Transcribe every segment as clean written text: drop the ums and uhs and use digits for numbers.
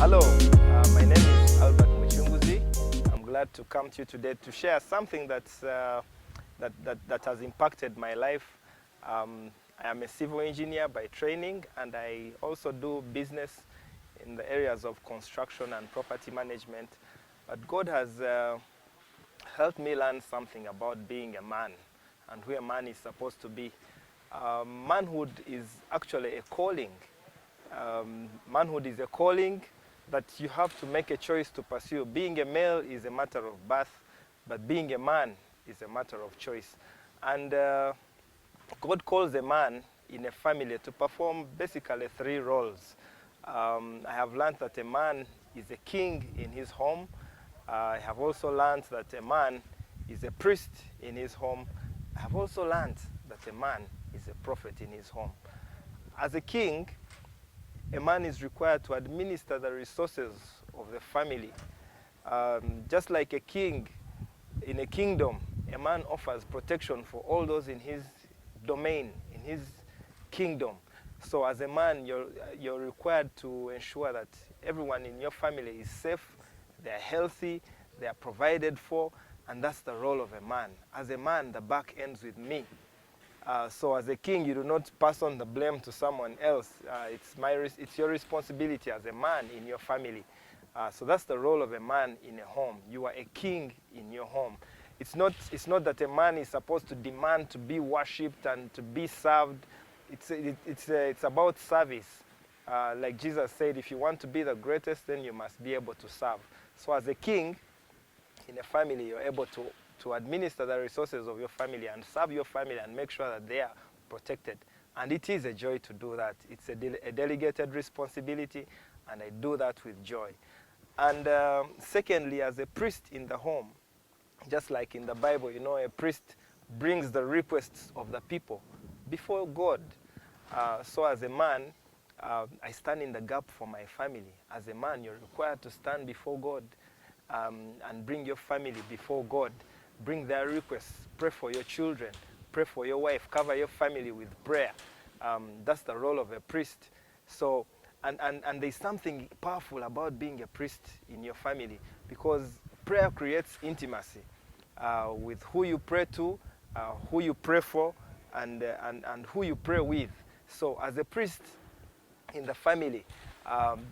Hello, my name is Albert Muchunguzi. I'm glad to come to you today to share something that has impacted my life. I am a civil engineer by training, and I also do business in the areas of construction and property management. But God has helped me learn something about being a man and who a man is supposed to be. Manhood is actually a calling. Manhood is a calling that you have to make a choice to pursue. Being a male is a matter of birth, but being a man is a matter of choice. And God calls a man in a family to perform basically 3 roles. I have learned that a man is a king in his home. I have also learned that a man is a priest in his home. I have also learned that a man is a prophet in his home. As a king, a man is required to administer the resources of the family. Just like a king in a kingdom, a man offers protection for all those in his domain, in his kingdom. So as a man, you're required to ensure that everyone in your family is safe, they're healthy, they are provided for, and that's the role of a man. As a man, the buck ends with me. So as a king, you do not pass on the blame to someone else. It's your responsibility as a man in your family. So that's the role of a man in a home. You are a king in your home. It's not that a man is supposed to demand to be worshipped and to be served. It's about service. Like Jesus said, if you want to be the greatest, then you must be able to serve. So as a king in a family, you're able to administer the resources of your family and serve your family and make sure that they are protected. And it is a joy to do that. It's a delegated responsibility, and I do that with joy. And secondly, as a priest in the home, just like in the Bible, you know, a priest brings the requests of the people before God. So as a man, I stand in the gap for my family. As a man, you're required to stand before God and bring your family before God. Bring their requests, pray for your children, pray for your wife, cover your family with prayer. That's the role of a priest. So, and there's something powerful about being a priest in your family, because prayer creates intimacy with who you pray to, who you pray for, and who you pray with. So as a priest in the family,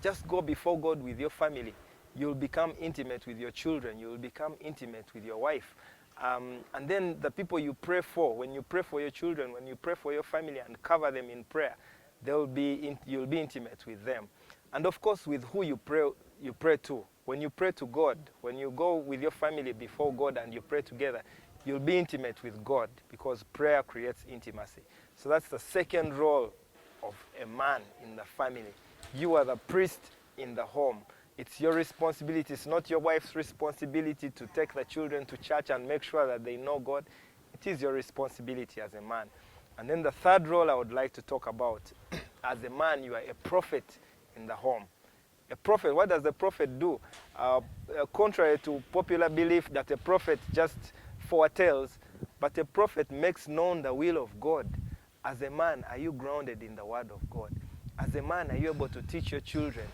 just go before God with your family. You'll become intimate with your children. You'll become intimate with your wife. And then the people you pray for, when you pray for your children, when you pray for your family and cover them in prayer, you'll be intimate with them. And of course, with who you pray to. When you pray to God, when you go with your family before God and you pray together, you'll be intimate with God, because prayer creates intimacy. So that's the second role of a man in the family. You are the priest in the home. It's your responsibility. It's not your wife's responsibility to take the children to church and make sure that they know God. It is your responsibility as a man. And then the third role I would like to talk about, as a man, you are a prophet in the home. A prophet, what does a prophet do? Contrary to popular belief that a prophet just foretells, but a prophet makes known the will of God. As a man, are you grounded in the word of God? As a man, are you able to teach your children?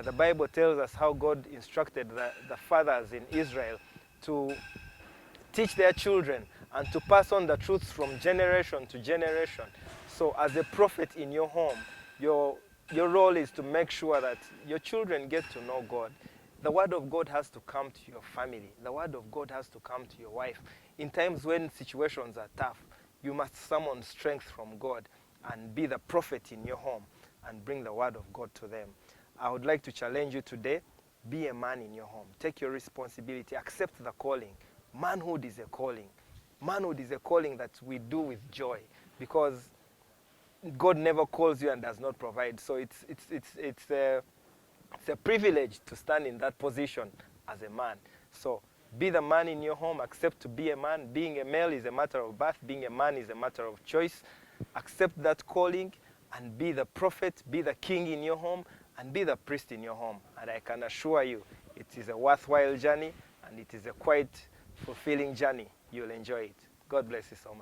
The Bible tells us how God instructed the fathers in Israel to teach their children and to pass on the truths from generation to generation. So as a prophet in your home, your role is to make sure that your children get to know God. The word of God has to come to your family. The word of God has to come to your wife. In times when situations are tough, you must summon strength from God and be the prophet in your home and bring the word of God to them. I would like to challenge you today, be a man in your home. Take your responsibility, accept the calling. Manhood is a calling. Manhood is a calling that we do with joy, because God never calls you and does not provide. So it's a privilege to stand in that position as a man. So be the man in your home, accept to be a man. Being a male is a matter of birth, being a man is a matter of choice. Accept that calling and be the prophet, be the king in your home, and be the priest in your home. And I can assure you, it is a worthwhile journey, and it is a quite fulfilling journey. You'll enjoy it. God bless you so much.